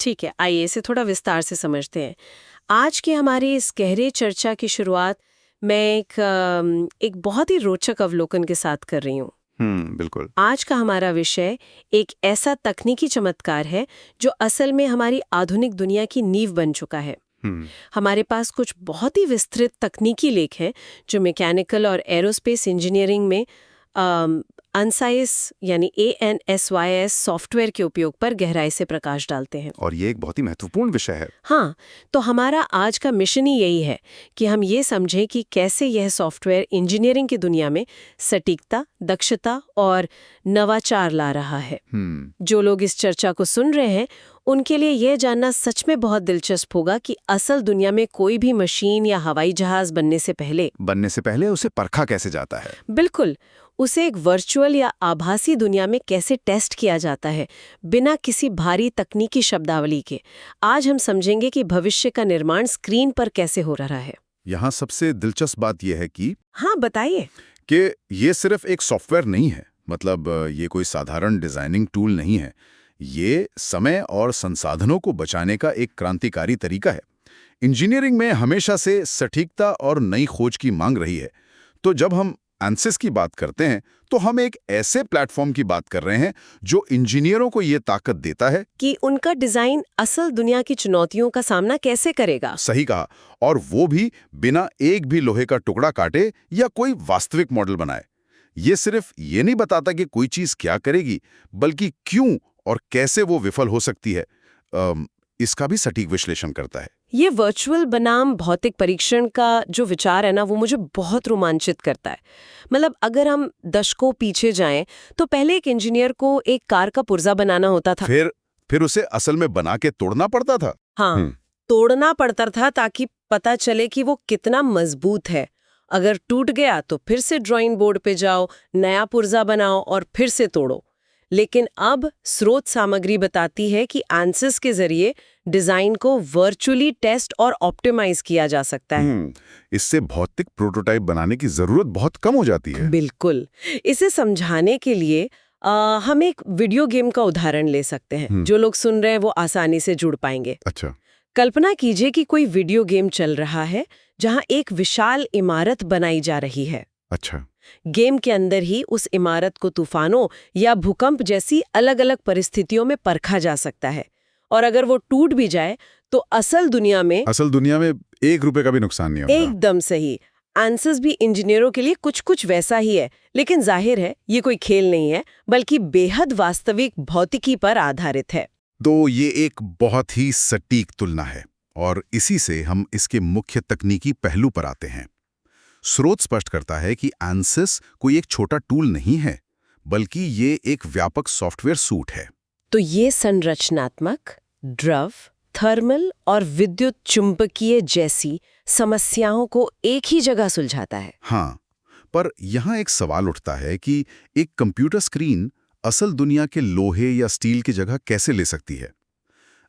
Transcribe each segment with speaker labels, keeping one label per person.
Speaker 1: ठीक है, आइए इसे थोड़ा विस्तार से समझते हैं। आज की हमारी इस गहरे चर्चा की शुरुआत मैं एक बहुत ही रोचक अवलोकन के साथ कर रही हूँ।
Speaker 2: बिल्कुल।
Speaker 1: आज का हमारा विषय एक ऐसा तकनीकी चमत्कार है जो असल में हमारी आधुनिक दुनिया की नींव बन चुका है। हमारे पास कुछ बहुत ही विस्तृत तकनीकी लेख हैं जो मैकेनिकल और एरोस्पेस इंजीनियरिंग में ANSYS यानी ANSYS सॉफ्टवेयर के उपयोग पर गहराई से प्रकाश डालते हैं।
Speaker 2: और ये एक बहुत ही महत्वपूर्ण विषय है।
Speaker 1: हाँ, तो हमारा आज का मिशन ही यही है कि हम ये समझें कि कैसे यह सॉफ्टवेयर इंजीनियरिंग की दुनिया में सटीकता, दक्षता और नवाचार ला रहा है। जो लोग इस चर्चा को सुन रहे हैं उनके लिए यह जानना सच में बहुत दिलचस्प होगा कि असल दुनिया में कोई भी मशीन या हवाई जहाज बनने से पहले
Speaker 2: उसे परखा कैसे जाता है।
Speaker 1: बिल्कुल, उसे एक वर्चुअल या आभासी दुनिया में कैसे टेस्ट किया जाता है बिना किसी भारी तकनीकी शब्दावली के। आज हम समझेंगे कि भविष्य का निर्माण स्क्रीन पर कैसे हो रहा है।
Speaker 2: यहाँ सबसे दिलचस्प बात यह है कि
Speaker 1: हाँ, बताइए।
Speaker 2: कि ये सिर्फ एक सॉफ्टवेयर नहीं है, मतलब ये कोई साधारण डिजाइनिंग टूल नहीं है। ये समय और संसाधनों को बचाने का एक क्रांतिकारी तरीका है। इंजीनियरिंग में हमेशा से सटीकता और नई खोज की मांग रही है। तो जब हम ANSYS की बात करते हैं तो हम एक ऐसे प्लेटफॉर्म की बात कर रहे हैं जो इंजीनियरों को ये ताकत देता है
Speaker 1: कि उनका डिजाइन असल दुनिया की चुनौतियों का सामना कैसे करेगा।
Speaker 2: सही कहा, और वो भी बिना एक भी लोहे का टुकड़ा काटे या कोई वास्तविक मॉडल बनाए। ये सिर्फ ये नहीं बताता कि कोई चीज क्या करेगी, बल्कि क्यों और कैसे वो विफल हो सकती है, इसका भी सटीक विश्लेषण करता है।
Speaker 1: ये वर्चुअल बनाम भौतिक परीक्षण का जो विचार है ना, वो मुझे बहुत रोमांचित करता है। मतलब अगर हम दशकों पीछे जाएं तो पहले एक इंजीनियर को एक कार का पुर्जा बनाना होता था।
Speaker 2: फिर उसे असल में बना के तोड़ना पड़ता था।
Speaker 1: हाँ, तोड़ना पड़ता था ताकि पता चले कि वो कितना मजबूत है। अगर टूट गया तो फिर से ड्राइंग बोर्ड पे जाओ, नया पुर्जा बनाओ और फिर से तोड़ो। लेकिन अब स्रोत सामग्री बताती है कि ANSYS के जरिए डिजाइन को वर्चुअली टेस्ट और ऑप्टिमाइज किया जा सकता है।
Speaker 2: इससे भौतिक प्रोटोटाइप बनाने की जरूरत बहुत कम हो जाती है।
Speaker 1: बिल्कुल। इसे समझाने के लिए हम एक वीडियो गेम का उदाहरण ले सकते हैं। जो लोग सुन रहे हैं वो आसानी से जुड़ पाएंगे।
Speaker 2: अच्छा।
Speaker 1: कल्पना कीजिए कि कोई वीडियो गेम चल रहा है जहां एक विशाल इमारत बनाई जा रही है।
Speaker 2: अच्छा।
Speaker 1: गेम के अंदर ही उस इमारत को तूफानों या भूकंप जैसी अलग-अलग परिस्थितियों में परखा जा सकता है। और अगर वो टूट भी जाए तो असल दुनिया में
Speaker 2: ₹1 का भी नुकसान नहीं होगा।
Speaker 1: एकदम सही। ANSYS भी इंजीनियरों के लिए कुछ वैसा ही है, लेकिन जाहिर है ये कोई खेल नहीं है, बल्कि बेहद वास्तविक भौतिकी पर आधारित है।
Speaker 2: तो ये एक बहुत ही सटीक तुलना है, और इसी से हम इसके मुख्य तकनीकी पहलू पर आते हैं। स्रोत स्पष्ट करता है कि ANSYS कोई एक छोटा टूल नहीं है, बल्कि ये एक व्यापक सॉफ्टवेयर सूट है।
Speaker 1: तो ये संरचनात्मक, द्रव, थर्मल और विद्युत चुंबकीय जैसी समस्याओं को एक ही जगह सुलझाता है।
Speaker 2: हाँ, पर यहाँ एक सवाल उठता है कि एक कंप्यूटर स्क्रीन असल दुनिया के लोहे या स्टील की जगह कैसे ले सकती है।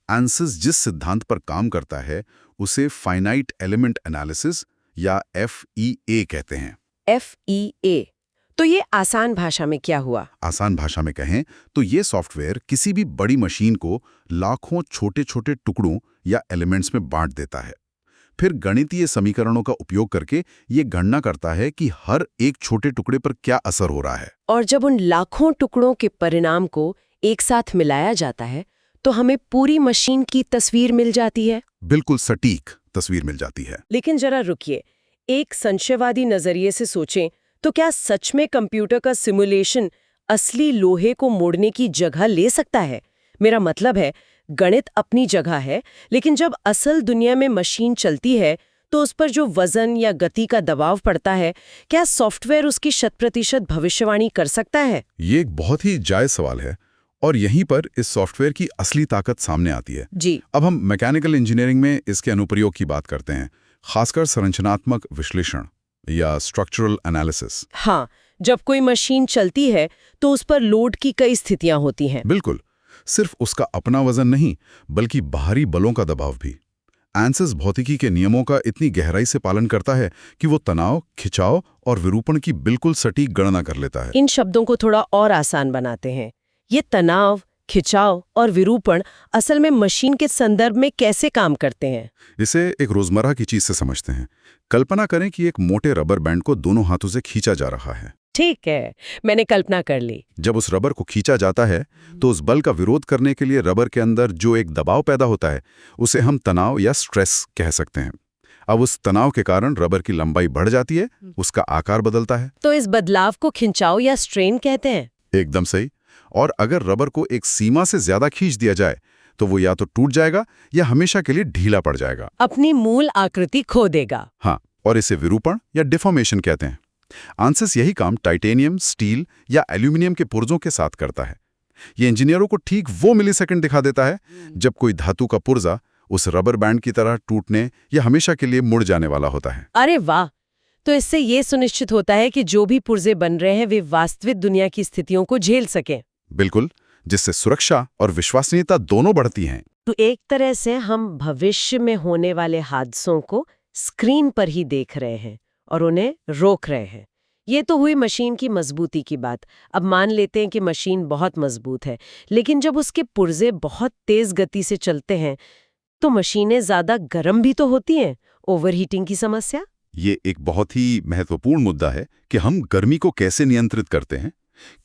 Speaker 2: ANSYS जिस सिद्धांत पर काम करता है उसे फाइनाइट एलिमेंट एनालिसिस या FEA कहते हैं।
Speaker 1: FEA, तो ये आसान भाषा में क्या हुआ?
Speaker 2: आसान भाषा में कहें तो ये सॉफ्टवेयर किसी भी बड़ी मशीन को लाखों छोटे-छोटे टुकड़ों या एलिमेंट्स में बांट देता है। फिर गणितीय समीकरणों का उपयोग करके ये गणना करता है कि हर एक छोटे टुकड़े पर क्या असर हो रहा है।
Speaker 1: और जब उन लाखों टुकड़ों के परिणाम को एक साथ मिलाया जाता है तो हमें पूरी मशीन की तस्वीर मिल जाती है।
Speaker 2: बिल्कुल सटीक तस्वीर मिल जाती है।
Speaker 1: लेकिन जरा रुकिए, एक संशयवादी नजरिए से सोचें तो क्या सच में कंप्यूटर का सिमुलेशन असली लोहे को मोड़ने की जगह ले सकता है? मेरा मतलब है, गणित अपनी जगह है, लेकिन जब असल दुनिया में मशीन चलती है तो उस पर जो वजन या गति का दबाव पड़ता है, क्या सॉफ्टवेयर उसकी 100% भविष्यवाणी कर सकता है?
Speaker 2: ये एक बहुत ही जायज सवाल है, और यहीं पर इस सॉफ्टवेयर की असली ताकत सामने आती है।
Speaker 1: जी।
Speaker 2: अब हम मैकेनिकल इंजीनियरिंग में इसके अनुप्रयोग की बात करते हैं, खासकर संरचनात्मक विश्लेषण या स्ट्रक्चरल एनालिसिस।
Speaker 1: हाँ, जब कोई मशीन चलती है तो उस पर लोड की कई स्थितियां होती हैं।
Speaker 2: बिल्कुल, सिर्फ उसका अपना वजन नहीं, बल्कि बाहरी बलों का दबाव भी। ANSYS भौतिकी के नियमों का इतनी गहराई से पालन करता है कि वो तनाव, खिंचाव और विरूपण की बिल्कुल सटीक गणना कर लेता है।
Speaker 1: इन शब्दों को थोड़ा और आसान बनाते हैं। ये तनाव, खिंचाव और विरूपण असल में मशीन के संदर्भ में कैसे काम करते हैं?
Speaker 2: इसे एक रोजमर्रा की चीज से समझते हैं। कल्पना करें कि एक मोटे रबर बैंड को दोनों हाथों से खींचा जा रहा है।
Speaker 1: ठीक है, मैंने कल्पना कर ली।
Speaker 2: जब उस रबर को खींचा जाता है तो उस बल का विरोध करने के लिए रबर के अंदर जो एक दबाव पैदा होता है उसे हम तनाव या स्ट्रेस कह सकते हैं। अब उस तनाव के कारण रबर की लंबाई बढ़ जाती है, उसका आकार बदलता है।
Speaker 1: तो इस बदलाव को खिंचाव या स्ट्रेन कहते हैं?
Speaker 2: एकदम सही। और अगर रबर को एक सीमा से ज्यादा खींच दिया जाए तो वो या तो टूट जाएगा या हमेशा के लिए ढीला पड़ जाएगा,
Speaker 1: अपनी मूल आकृति खो देगा।
Speaker 2: हाँ, और इसे विरूपण या डिफॉर्मेशन कहते हैं। आंसर्स यही काम टाइटेनियम, स्टील या एल्यूमिनियम के पुर्जों के साथ करता है। ये इंजीनियरों को ठीक वो मिलीसेकंड दिखा देता है जब कोई धातु का पुर्जा उस रबर बैंड की तरह टूटने या हमेशा के लिए मुड़ जाने वाला होता है।
Speaker 1: अरे वाह! तो इससे ये सुनिश्चित होता है कि जो भी पुर्जे बन रहे हैं वे वास्तविक दुनिया की स्थितियों को झेल सकें।
Speaker 2: बिल्कुल, जिससे सुरक्षा और विश्वसनीयता दोनों बढ़ती हैं।
Speaker 1: तो एक तरह से हम भविष्य में होने वाले हादसों को स्क्रीन पर ही देख रहे हैं और उन्हें रोक रहे हैं। ये तो हुई मशीन की मजबूती की बात। अब मान लेते हैं कि मशीन बहुत मजबूत है, लेकिन जब उसके पुर्जे बहुत तेज गति से चलते हैं तो मशीनें ज्यादा गर्म भी तो होती हैं। ओवरहीटिंग की समस्या।
Speaker 2: ये एक बहुत ही महत्वपूर्ण मुद्दा है कि हम गर्मी को कैसे नियंत्रित करते हैं।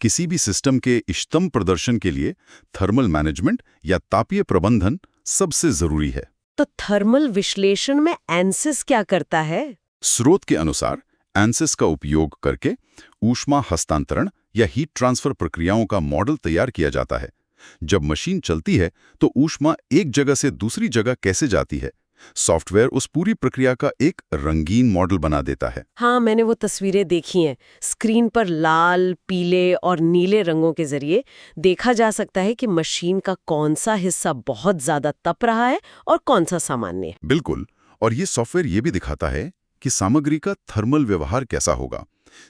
Speaker 2: किसी भी सिस्टम के इष्टतम प्रदर्शन के लिए थर्मल मैनेजमेंट या तापीय प्रबंधन सबसे जरूरी है।
Speaker 1: तो थर्मल विश्लेषण में एनसिस क्या करता है?
Speaker 2: स्रोत के अनुसार एनसिस का उपयोग करके ऊष्मा हस्तांतरण या हीट ट्रांसफर प्रक्रियाओं का मॉडल तैयार किया जाता है। जब मशीन चलती है तो ऊष्मा एक जगह से दूसरी जगह कैसे जाती है, सॉफ्टवेयर उस पूरी प्रक्रिया का एक रंगीन मॉडल बना देता है।
Speaker 1: हाँ, मैंने वो तस्वीरें देखी हैं। स्क्रीन पर लाल, पीले और नीले रंगों के जरिए देखा जा सकता है कि मशीन का कौन सा हिस्सा बहुत ज्यादा तप रहा है और कौन सा सामान्य।
Speaker 2: बिल्कुल, और ये सॉफ्टवेयर ये भी दिखाता है कि सामग्री का थर्मल व्यवहार कैसा होगा।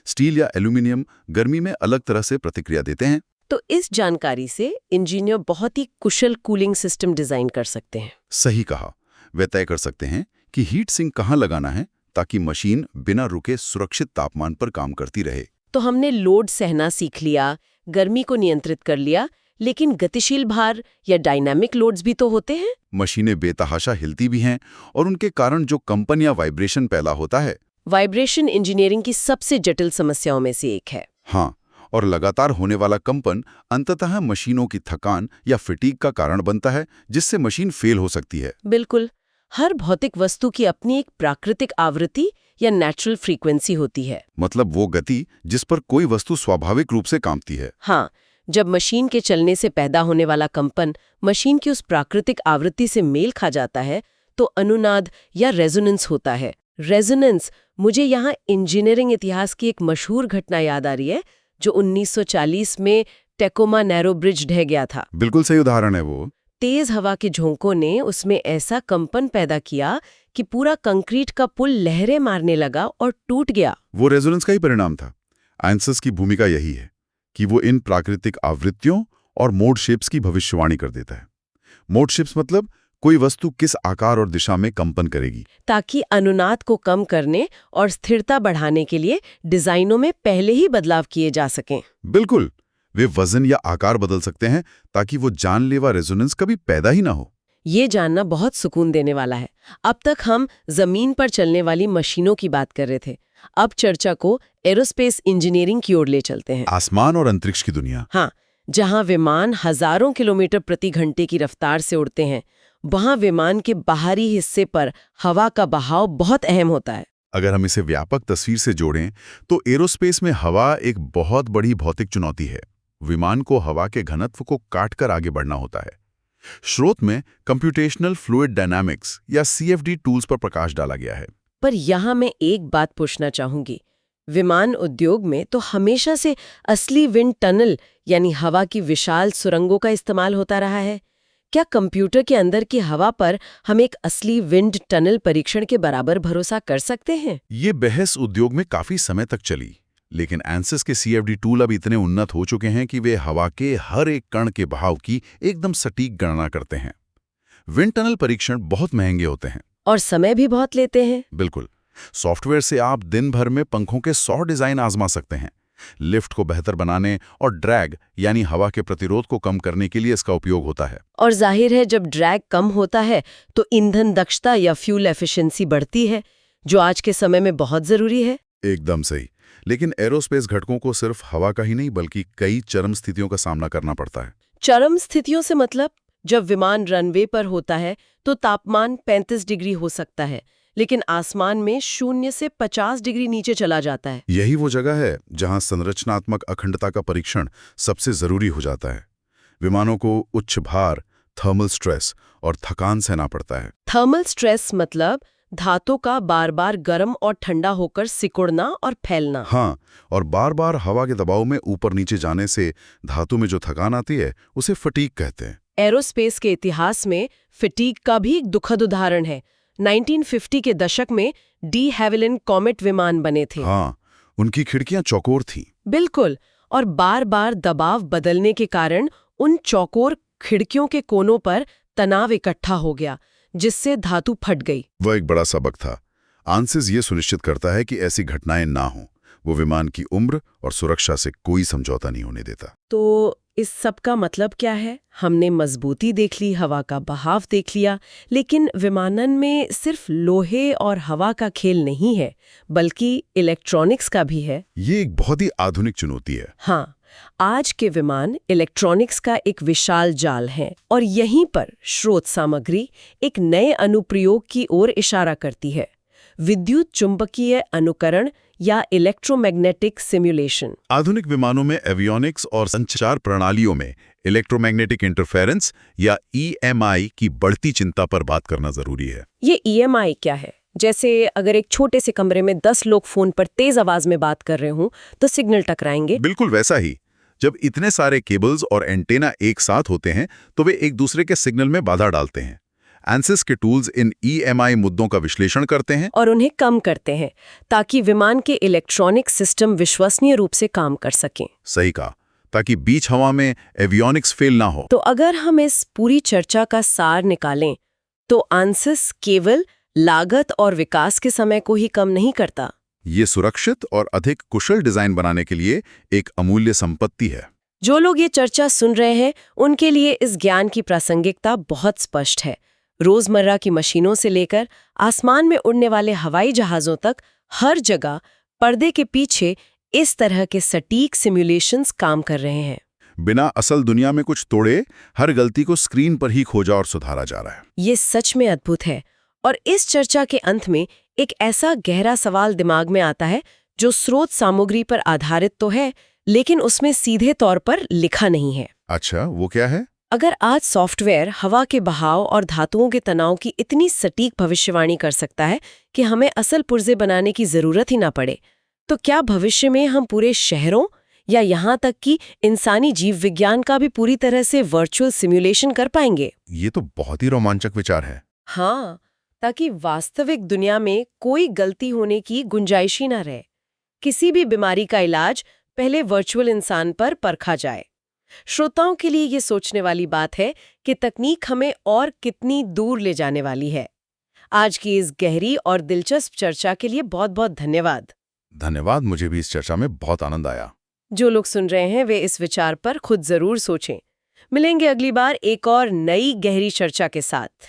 Speaker 2: स्टील या एल्यूमिनियम गर्मी में अलग तरह से प्रतिक्रिया देते हैं।
Speaker 1: तो इस जानकारी से इंजीनियर बहुत ही कुशल कूलिंग सिस्टम डिजाइन कर सकते हैं।
Speaker 2: सही कहा। वे तय कर सकते हैं कि हीट सिंक कहाँ लगाना है ताकि मशीन बिना रुके सुरक्षित तापमान पर काम करती रहे।
Speaker 1: तो हमने लोड सहना सीख लिया, गर्मी को नियंत्रित कर लिया, लेकिन गतिशील भार या डायनामिक लोड्स भी तो होते हैं।
Speaker 2: मशीनें बेतहाशा हिलती भी हैं और उनके कारण जो कंपन या वाइब्रेशन पैदा होता है।
Speaker 1: वाइब्रेशन इंजीनियरिंग की सबसे जटिल समस्याओं में से एक है।
Speaker 2: हाँ, और लगातार होने वाला कंपन अंततः मशीनों की थकान या फिटीग का कारण बनता है, जिससे मशीन फेल हो सकती है।
Speaker 1: बिल्कुल। हर भौतिक वस्तु की अपनी एक प्राकृतिक आवृत्ति या नेचुरल फ्रीक्वेंसी होती है।
Speaker 2: मतलब वो गति जिस पर कोई वस्तु स्वाभाविक रूप से कांपती है।
Speaker 1: हाँ, जब मशीन के चलने से पैदा होने वाला कंपन मशीन की उस प्राकृतिक आवृत्ति से मेल खा जाता है तो अनुनाद या रेजोनेंस होता है। रेजोनेंस, मुझे यहाँ इंजीनियरिंग इतिहास की एक मशहूर घटना याद आ रही है जो 1940 में टेकोमा नैरो ब्रिज ढह गया था।
Speaker 2: बिल्कुल सही उदाहरण है वो।
Speaker 1: तेज हवा के झोंकों ने उसमें ऐसा कंपन पैदा किया कि पूरा कंक्रीट का पुल लहरें मारने लगा और टूट गया।
Speaker 2: वो रेजोनेंस का ही परिणाम था। आइंस्टीन की भूमिका यही है कि वो इन प्राकृतिक आवृत्तियों और मोड शेप्स की भविष्यवाणी कर देता है। मोड शेप्स मतलब कोई वस्तु किस आकार और दिशा में कंपन करेगी, ताकि
Speaker 1: अनुनाद को कम करने और स्थिरता बढ़ाने के लिए डिजाइनों में पहले ही बदलाव किए जा सकें।
Speaker 2: बिल्कुल, वे वजन या आकार बदल सकते हैं ताकि वो जानलेवा रेजोनेंस कभी पैदा ही ना हो।
Speaker 1: ये जानना बहुत सुकून देने वाला है। अब तक हम जमीन पर चलने वाली मशीनों की बात कर रहे थे। अब चर्चा को एरोस्पेस इंजीनियरिंग की ओर ले चलते हैं।
Speaker 2: आसमान और अंतरिक्ष की दुनिया।
Speaker 1: हाँ, जहाँ विमान हजारों किलोमीटर प्रति घंटे की रफ्तार से उड़ते हैं, वहाँ विमान के बाहरी हिस्से पर हवा का बहाव बहुत अहम होता है।
Speaker 2: अगर हम इसे व्यापक तस्वीर से जोड़ें तो एरोस्पेस में हवा एक बहुत बड़ी भौतिक चुनौती है। विमान को हवा के घनत्व को काटकर आगे बढ़ना होता है। स्रोत में कंप्यूटेशनल फ्लूइड डायनामिक्स या CFD टूल्स पर प्रकाश डाला गया है।
Speaker 1: पर यहाँ मैं एक बात पूछना चाहूंगी। विमान उद्योग में तो हमेशा से असली विंड टनल यानी हवा की विशाल सुरंगों का इस्तेमाल होता रहा है। क्या कंप्यूटर के अंदर की हवा पर हम एक असली विंड टनल परीक्षण के बराबर भरोसा कर सकते हैं?
Speaker 2: ये बहस उद्योग में काफी समय तक चली, लेकिन एनसिस के CFD टूल अब इतने उन्नत हो चुके हैं कि वे हवा के हर एक कण के बहाव की एकदम सटीक गणना करते हैं। विंड टनल परीक्षण बहुत महंगे होते हैं
Speaker 1: और समय भी बहुत लेते हैं।
Speaker 2: बिल्कुल। सॉफ्टवेयर से आप दिन भर में पंखों के 100 डिजाइन आजमा सकते हैं, लिफ्ट को बेहतर बनाने और ड्रैग यानी हवा के प्रतिरोध को कम करने के लिए इसका उपयोग होता है।
Speaker 1: और जाहिर है जब ड्रैग कम होता है तो ईंधन दक्षता या फ्यूल एफिशिएंसी बढ़ती है, जो आज के समय में बहुत जरूरी है।
Speaker 2: एकदम सही। लेकिन एरोस्पेस घटकों को सिर्फ हवा का ही नहीं बल्कि कई चरम स्थितियों का सामना करना पड़ता है।
Speaker 1: चरम स्थितियों से मतलब, जब विमान रनवे पर होता है तो तापमान 35 डिग्री हो सकता है, लेकिन आसमान में 0 से 50 डिग्री नीचे चला जाता है।
Speaker 2: यही वो जगह है जहां संरचनात्मक अखंडता का परीक्षण सबसे जरूरी हो जाता है। विमानों को उच्च भार, थर्मल स्ट्रेस और थकान सहना पड़ता है।
Speaker 1: थर्मल स्ट्रेस मतलब धातु का बार बार गर्म और ठंडा होकर सिकुड़ना और फैलना।
Speaker 2: हाँ, और बार बार हवा के दबाव में ऊपर नीचे जाने से धातु में जो थकान आती है उसे फटीग कहते हैं।
Speaker 1: एरोस्पेस के इतिहास में फटीग का भी एक दुखद उदाहरण है। 1950 के दशक में डी हैविलन कॉमेट विमान बने थे।
Speaker 2: हाँ, उनकी खिड़कियां चौकोर थीं।
Speaker 1: बिल्कुल, और बार बार दबाव बदलने के कारण उन चौकोर खिड़कियों के कोनों पर तनाव इकट्ठा हो गया, जिससे धातु फट गई।
Speaker 2: वह एक बड़ा सबक था। आंसिस ये सुनिश्चित करता है कि ऐसी घटनाएं ना हों। वो विमान की उम्र और सुरक्षा से कोई समझौता नहीं होने देता।
Speaker 1: तो इस सब का मतलब क्या है? हमने मजबूती देख ली, हवा का बहाव देख लिया, लेकिन विमानन में सिर्फ लोहे और हवा का खेल नहीं है, बल्कि इलेक्ट्रॉनिक्स का भी है।
Speaker 2: ये एक बहुत ही आधुनिक चुनौती है।
Speaker 1: हाँ, आज के विमान इलेक्ट्रॉनिक्स का एक विशाल जाल है, और यहीं पर स्रोत सामग्री एक नए अनुप्रयोग की ओर इशारा करती है। विद्युत चुंबकीय अनुकरण या इलेक्ट्रोमैग्नेटिक सिमुलेशन।
Speaker 2: आधुनिक विमानों में एवियोनिक्स और संचार प्रणालियों में इलेक्ट्रोमैग्नेटिक इंटरफेरेंस या EMI की बढ़ती चिंता पर बात करना जरूरी है।
Speaker 1: ये EMI क्या है? जैसे अगर एक छोटे से कमरे में 10 लोग फोन पर तेज आवाज में बात कर रहे हों तो सिग्नल टकराएंगे।
Speaker 2: बिल्कुल वैसा ही। जब इतने सारे केबल्स और एंटेना एक साथ होते हैं तो वे एक दूसरे के सिग्नल में बाधा डालते हैं। ANSYS के टूल्स इन EMI मुद्दों का विश्लेषण करते हैं
Speaker 1: और उन्हें कम करते हैं, ताकि विमान के इलेक्ट्रॉनिक सिस्टम विश्वसनीय रूप से काम कर सकें।
Speaker 2: सही कहा, ताकि बीच हवा में एवियोनिक्स फेल ना हो।
Speaker 1: तो अगर हम इस पूरी चर्चा का सार निकालें तो ANSYS केवल लागत और विकास के समय को ही कम नहीं करता।
Speaker 2: ये सुरक्षित और अधिक कुशल डिजाइन बनाने के लिए एक अमूल्य संपत्ति है।
Speaker 1: जो लोग ये चर्चा सुन रहे हैं उनके लिए इस ज्ञान की प्रासंगिकता बहुत स्पष्ट है। रोजमर्रा की मशीनों से लेकर आसमान में उड़ने वाले हवाई जहाजों तक, हर जगह पर्दे के पीछे इस तरह के सटीक सिमुलेशंस काम कर रहे हैं।
Speaker 2: बिना असल दुनिया में कुछ तोड़े हर गलती को स्क्रीन पर ही खोजा और सुधारा जा रहा है।
Speaker 1: ये सच में अद्भुत है। और इस चर्चा के अंत में एक ऐसा गहरा सवाल दिमाग में आता है जो स्रोत सामग्री पर आधारित तो है, लेकिन उसमें सीधे तौर पर लिखा नहीं है।
Speaker 2: अच्छा, वो क्या है?
Speaker 1: अगर आज सॉफ्टवेयर हवा के बहाव और धातुओं के तनाव की इतनी सटीक भविष्यवाणी कर सकता है कि हमें असल पुर्जे बनाने की जरूरत ही ना पड़े, तो क्या भविष्य में हम पूरे शहरों या यहाँ तक कि इंसानी जीव विज्ञान का भी पूरी तरह से वर्चुअल सिमुलेशन कर पाएंगे?
Speaker 2: ये तो बहुत ही रोमांचक विचार है।
Speaker 1: हाँ, ताकि वास्तविक दुनिया में कोई गलती होने की गुंजाइश ही ना रहे। किसी भी बीमारी का इलाज पहले वर्चुअल इंसान पर परखा जाए। श्रोताओं के लिए ये सोचने वाली बात है कि तकनीक हमें और कितनी दूर ले जाने वाली है। आज की इस गहरी और दिलचस्प चर्चा के लिए बहुत बहुत धन्यवाद।
Speaker 2: धन्यवाद, मुझे भी इस चर्चा में बहुत आनंद आया।
Speaker 1: जो लोग सुन रहे हैं वे इस विचार पर खुद जरूर सोचें। मिलेंगे अगली बार एक और नई गहरी चर्चा के साथ।